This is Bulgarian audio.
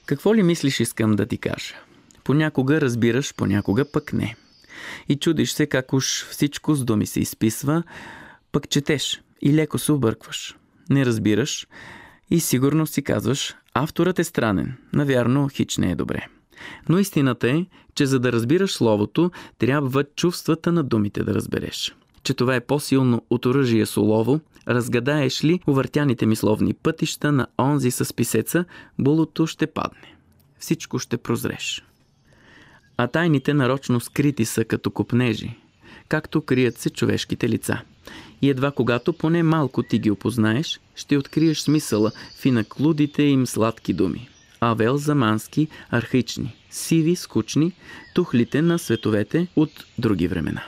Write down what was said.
Какво ли мислиш, искам да ти кажа? Понякога разбираш, понякога пък не. И чудиш се как уж всичко с думи се изписва, пък четеш и леко се объркваш. Не разбираш и сигурно си казваш, авторът е странен, навярно хич не е добре. Но истината е, че за да разбираш словото, трябва чувствата на думите да разбереш. Че това е по-силно от оръжие с олово, разгадаеш ли увъртяните мисловни пътища на онзи с писеца, булото ще падне. Всичко ще прозреш. А тайните нарочно скрити са като копнежи, както крият се човешките лица. И едва когато поне малко ти ги опознаеш, ще откриеш смисъла в инаклудите им сладки думи. Авел-замански, архаични, сиви, скучни, тухлите на световете от други времена.